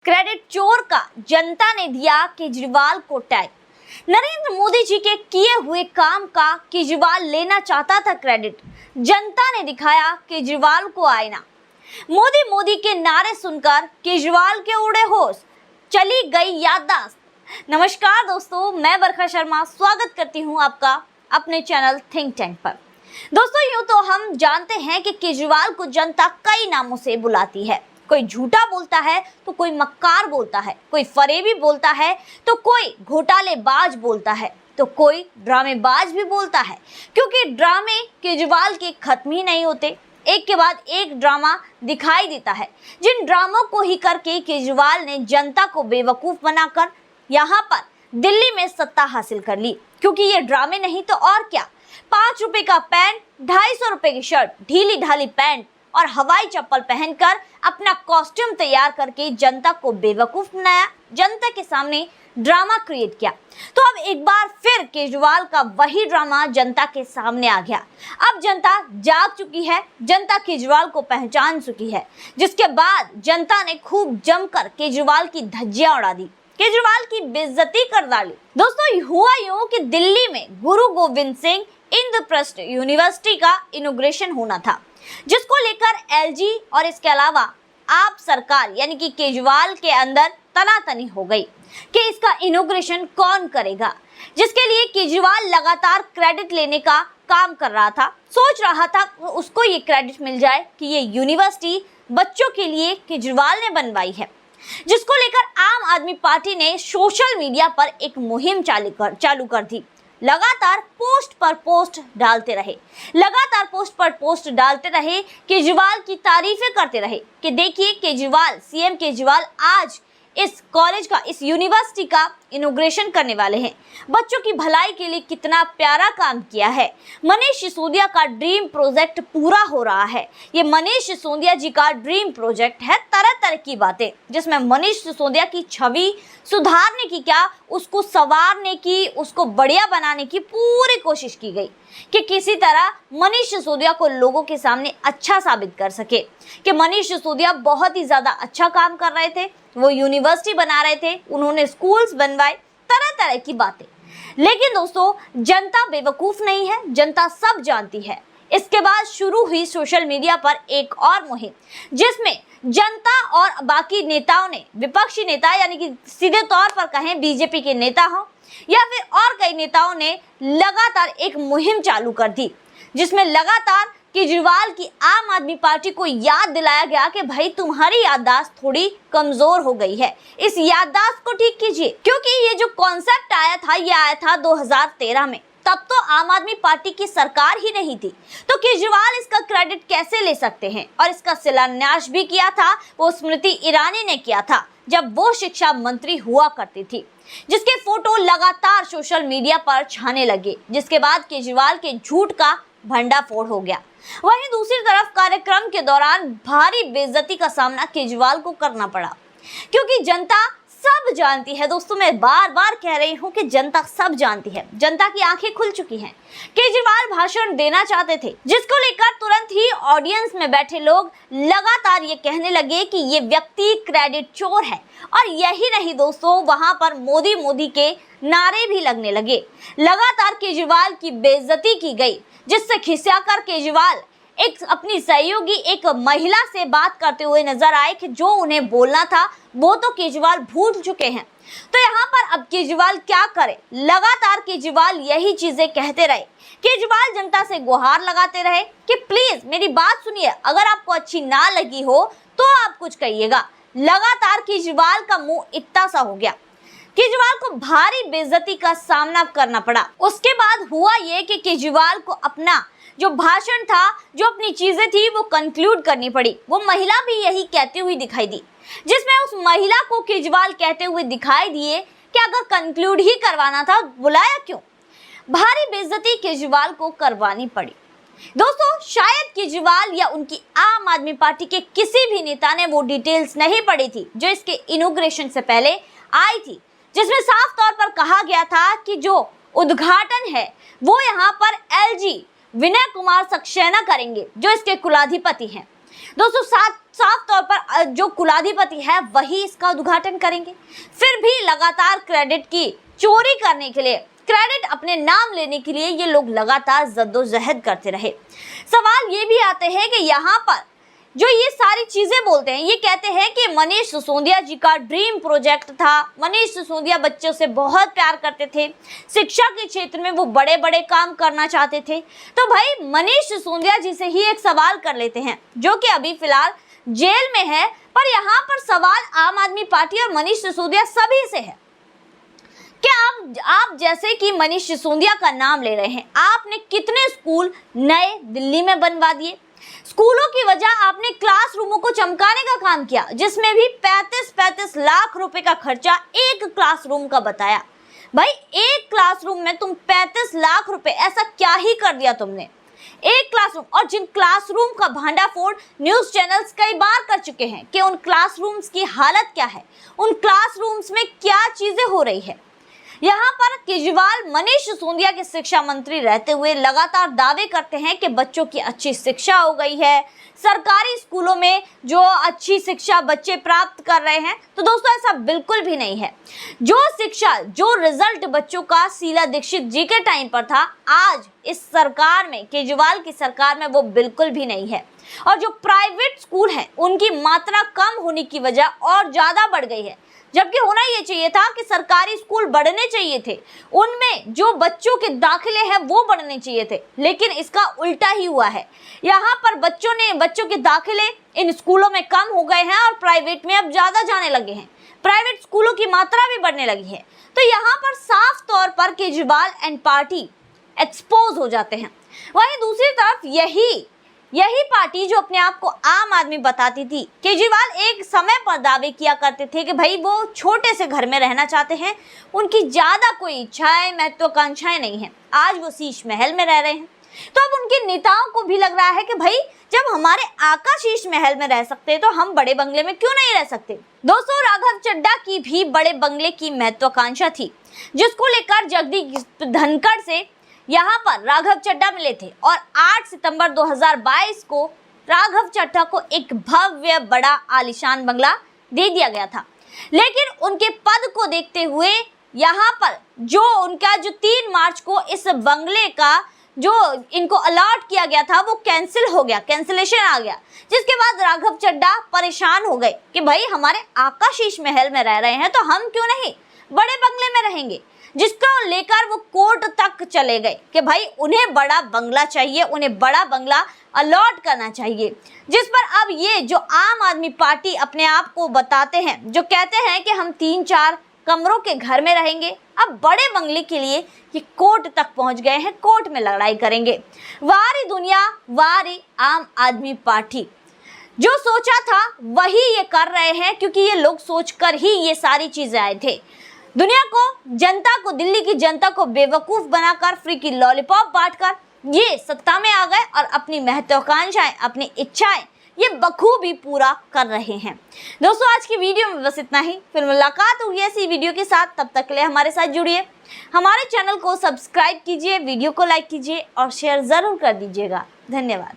Credit चोर का जनता ने दिया केजरीवाल को टैग। नरेंद्र मोदी जी के किए हुए काम का केजरीवाल लेना चाहता था क्रेडिट। जनता ने दिखाया केजरीवाल को आईना। मोदी मोदी के नारे सुनकर केजरीवाल के उड़े होश, चली गई याददाश्त। नमस्कार दोस्तों, मैं वर्षा शर्मा स्वागत करती हूं आपका अपने चैनल थिंक टैंक पर। दोस्तों, यूं तो हम जानते हैं कि केजरीवाल को जनता कई नामों से बुलाती है। कोई झूठा बोलता है तो कोई मक्कार बोलता है, कोई फरेबी बोलता है तो कोई घोटालेबाज बोलता है, तो कोई ड्रामेबाज भी बोलता है, क्योंकि ड्रामे केजरीवाल के खत्म ही नहीं होते। एक के बाद एक ड्रामा दिखाई देता है, जिन ड्रामों को ही करके केजरीवाल ने जनता को बेवकूफ बनाकर यहाँ पर दिल्ली में सत्ता हासिल कर ली। क्योंकि ये ड्रामे नहीं तो और क्या। 5 रुपए का पैंट, 250 रुपए की शर्ट, ढीली ढाली पैंट और हवाई चप्पल पहनकर अपना कॉस्ट्यूम तैयार करके जनता को बेवकूफ बनाया, जनता के सामने ड्रामा क्रिएट किया। तो अब एक बार फिर केजरीवाल का वही ड्रामा जनता के सामने आ गया। अब जनता जाग चुकी है, जनता केजरीवाल को पहचान चुकी है, जिसके बाद जनता ने खूब जमकर केजरीवाल की धज्जियां उड़ा दी, केजरीवाल की बेइज्जती कर डाली। दोस्तों, हुआ यूं कि दिल्ली में गुरु गोविंद सिंह इंद्रप्रस्थ यूनिवर्सिटी का इनॉग्रेशन होना था, जिसको लेकर एलजी और इसके अलावा आप सरकार यानी कि केजरीवाल के अंदर तनातनी हो गई कि इसका इनॉग्रेशन कौन करेगा, जिसके लिए केजरीवाल लगातार क्रेडिट लेने का काम कर रहा था। सोच रहा था उसको ये क्रेडिट मिल जाए कि ये यूनिवर्सिटी बच्चों के लिए केजरीवाल ने बनवाई है, जिसको लेकर आम आदमी पार्टी ने सोशल मीडिया पर एक मुहिम चालू कर दी। लगातार पोस्ट पर पोस्ट डालते रहे, लगातार पोस्ट पर पोस्ट डालते रहे, केजरीवाल की तारीफें करते रहे कि देखिए केजरीवाल, सीएम केजरीवाल आज इस कॉलेज का, इस यूनिवर्सिटी का इनॉग्रेशन करने वाले हैं। बच्चों की भलाई के लिए कितना प्यारा काम किया है। मनीष सिसोदिया का ड्रीम प्रोजेक्ट पूरा हो रहा है। ये मनीष सिसोदिया जी का ड्रीम प्रोजेक्ट है। तरह तरह की बातें, जिसमें मनीष सिसोदिया की छवि सुधारने की, क्या उसको संवारने की, उसको बढ़िया बनाने की पूरी कोशिश की गई कि किसी तरह मनीष सिसोदिया को लोगों के सामने अच्छा साबित कर सके कि मनीष सिसोदिया बहुत ही ज्यादा अच्छा काम कर रहे थे, वो यूनिवर्सिटी बना रहे थे, उन्होंने स्कूल्स बनवाए, तरह तरह की बातें। लेकिन दोस्तों, जनता बेवकूफ नहीं है, जनता सब जानती है। इसके बाद शुरू हुई सोशल मीडिया पर एक और मुहिम, जिसमें जनता और बाकी नेताओं ने, विपक्षी नेता यानी कि सीधे तौर पर कहें बीजेपी के नेता हो या फिर और कई नेताओं ने लगातार एक मुहिम चालू कर दी, जिसमें लगातार केजरीवाल की आम आदमी पार्टी को याद दिलाया गया कि भाई तुम्हारी याददाश्त थोड़ी कमजोर हो गई है, इस याददाश्त को ठीक कीजिए। क्योंकि ये जो कॉन्सेप्ट आया था, ये आया था 2013 में। तब तो आम आदमी पार्टी की सरकार ही नहीं थी, तो केजरीवाल इसका क्रेडिट कैसे ले सकते हैं। और इसका शिलान्यास भी किया था वो स्मृति ईरानी ने किया था, जब वो शिक्षा मंत्री हुआ करती थी, जिसके फोटो लगातार सोशल मीडिया पर छाने लगे, जिसके बाद केजरीवाल के झूठ का भंडाफोड़ हो गया। वहीं दूसरी तरफ कार्यक्रम के दौरान भारी बेइज्जती का सामना केजरीवाल को करना पड़ा, क्योंकि जनता सब जानती है। दोस्तों, मैं बार बार कह रही हूँ कि जनता सब जानती है, जनता की आंखें खुल चुकी हैं। केजरीवाल भाषण देना चाहते थे, जिसको लेकर तुरंत ही ऑडियंस में बैठे लोग लगातार ये कहने लगे कि ये व्यक्ति क्रेडिट चोर है। और यही नहीं दोस्तों, वहां पर मोदी मोदी के नारे भी लगने लगे। लगातार केजरीवाल की बेइज्जती की गई, जिससे खिसियाकर केजरीवाल एक अपनी सहयोगी एक महिला से बात करते हुए नजर आए कि जो उन्हें बोलना था वो तो केजरीवाल भूल चुके हैं। तो यहाँ पर अब केजरीवाल क्या करे, लगातार केजरीवाल यही चीजें कहते रहे। केजरीवाल जनता से गुहार लगाते रहे कि प्लीज मेरी बात सुनिए, अगर आपको अच्छी ना लगी हो तो आप कुछ कहिएगा। लगातार केजरीवाल का मुंह इतना सा हो गया, केजरीवाल को भारी बेइज्जती का सामना करना पड़ा। उसके बाद हुआ ये कि केजरीवाल को अपना जो भाषण था, जो अपनी चीजें थी, वो कंक्लूड करनी पड़ी। वो महिला भी यही कहती हुई दिखाई दी, जिसमें उस महिला को केजरीवाल कहते हुए दिखाई दिए कि अगर कंक्लूड ही करवाना था बुलाया क्यों। भारी बेइज्जती केजरीवाल को करवानी पड़ी। दोस्तों, शायद केजरीवाल या उनकी आम आदमी पार्टी के किसी भी नेता ने वो डिटेल्स नहीं पढ़ी थी जो इसके इनॉग्रेशन से पहले आई थी, जिसमें साफ तौर पर कहा गया था कि जो उद्घाटन है वो यहाँ पर एलजी विनय कुमार सक्सेना करेंगे, जो इसके कुलाधिपति हैं। दोस्तों साफ तौर पर जो कुलाधिपति है वही इसका उद्घाटन करेंगे। फिर भी लगातार क्रेडिट की चोरी करने के लिए, क्रेडिट अपने नाम लेने के लिए ये लोग लगातार जद्दोजहद करते रहे। सवाल ये भी आते हैं कि यहाँ पर जो ये सारी चीजें बोलते हैं, ये कहते हैं कि मनीष सिसोदिया जी का ड्रीम प्रोजेक्ट था, मनीष सिसोदिया बच्चों से बहुत प्यार करते थे, शिक्षा के क्षेत्र में वो बड़े बड़े काम करना चाहते थे। तो भाई मनीष सिसोदिया जी से ही एक सवाल कर लेते हैं, जो कि अभी फिलहाल जेल में है, पर यहाँ पर सवाल आम आदमी पार्टी और मनीष सिसोदिया सभी से है। क्या आप जैसे कि मनीष सिसोदिया का नाम ले रहे हैं, आपने कितने स्कूल नए दिल्ली में बनवा दिए? स्कूलों की वजह आपने क्लासरूमों को चमकाने का काम किया, जिसमें भी 35 लाख रुपए का खर्चा एक क्लासरूम का बताया। भाई एक क्लासरूम में तुम 35 लाख रुपए, ऐसा क्या ही कर दिया तुमने? एक क्लासरूम, और जिन क्लासरूम का भांडाफोड़ न्यूज चैनल्स कई बार कर चुके हैं कि उन क्लासरूम्स की हालत क्या है, उन क्लासरूम्स में क्या चीजें हो रही है। यहाँ पर केजरीवाल मनीष सिसोदिया के शिक्षा मंत्री रहते हुए लगातार दावे करते हैं कि बच्चों की अच्छी शिक्षा हो गई है, सरकारी स्कूलों में जो अच्छी शिक्षा बच्चे प्राप्त कर रहे हैं। तो दोस्तों ऐसा बिल्कुल भी नहीं है। जो शिक्षा, जो रिजल्ट बच्चों का शीला दीक्षित जी के टाइम पर था, आज इस सरकार में, केजरीवाल की सरकार में वो बिल्कुल भी नहीं है। और जो प्राइवेट स्कूल हैं उनकी मात्रा कम होने की वजह और ज्यादा बढ़ गई है, जबकि होना ये चाहिए था कि सरकारी स्कूल बढ़ने चाहिए थे, उनमें जो बच्चों के दाखिले हैं वो बढ़ने चाहिए थे, लेकिन इसका उल्टा ही हुआ है। यहाँ पर बच्चों के दाखिले इन स्कूलों में कम हो गए हैं और प्राइवेट में अब ज्यादा जाने लगे हैं, प्राइवेट स्कूलों की मात्रा भी बढ़ने लगी है। तो यहाँ पर साफ तौर पर केजरीवाल एंड पार्टी एक्सपोज हो जाते हैं। वहीं दूसरी तरफ यही पार्टी जो अपने आप को आम आदमी बताती थी, केजरीवाल एक समय पर दावे किया करते थे कि भाई वो छोटे से घर में रहना चाहते हैं, उनकी ज्यादा कोई इच्छाएं, महत्वाकांक्षाएं नहीं है। आज वो शीश महल में रह रहे हैं। तो अब उनके नेताओं को भी लग रहा है कि भाई जब हमारे आका शीश महल में रह सकते हैं तो हम बड़े बंगले में क्यों नहीं रह सकते। दोस्तों राघव चड्ढा की भी बड़े बंगले की महत्वाकांक्षा थी, जिसको लेकर जगदीश धनखड़ से यहाँ पर राघव चड्ढा मिले थे और 8 सितंबर 2022 को राघव चड्ढा को एक भव्य बड़ा आलीशान बंगला दे दिया गया था। लेकिन उनके पद को देखते हुए यहाँ पर जो उनका 3 मार्च को इस बंगले का जो इनको अलॉट किया गया था वो कैंसिल हो गया, कैंसिलेशन आ गया, जिसके बाद राघव चड्ढा परेशान हो गए कि भाई हमारे आका शीश महल में रह रहे हैं तो हम क्यों नहीं बड़े बंगले में रहेंगे, जिसको लेकर वो कोर्ट तक चले गए कि भाई उन्हें बड़ा बंगला चाहिए, उन्हें बड़ा बंगला अलॉट करना चाहिए। जिस पर अब ये जो आम आदमी पार्टी अपने आप को बताते हैं, जो कहते हैं कि हम 3-4 कमरों के घर में रहेंगे, अब बड़े बंगले के लिए ये कोर्ट तक पहुंच गए हैं, कोर्ट में लड़ाई करेंगे। वारी दुनिया, वारी आम आदमी पार्टी, जो सोचा था वही ये कर रहे हैं, क्योंकि ये लोग सोचकर ही ये सारी चीजें आए थे। दुनिया को, जनता को, दिल्ली की जनता को बेवकूफ बनाकर, फ्री की लॉलीपॉप बांटकर ये सत्ता में आ गए और अपनी महत्वाकांक्षाएं, अपनी इच्छाएं ये बखूबी पूरा कर रहे हैं। दोस्तों आज की वीडियो में बस इतना ही, फिर मुलाकात होगी ऐसी वीडियो के साथ। तब तक के लिए हमारे साथ जुड़िए, हमारे चैनल को सब्सक्राइब कीजिए, वीडियो को लाइक कीजिए और शेयर जरूर कर दीजिएगा। धन्यवाद।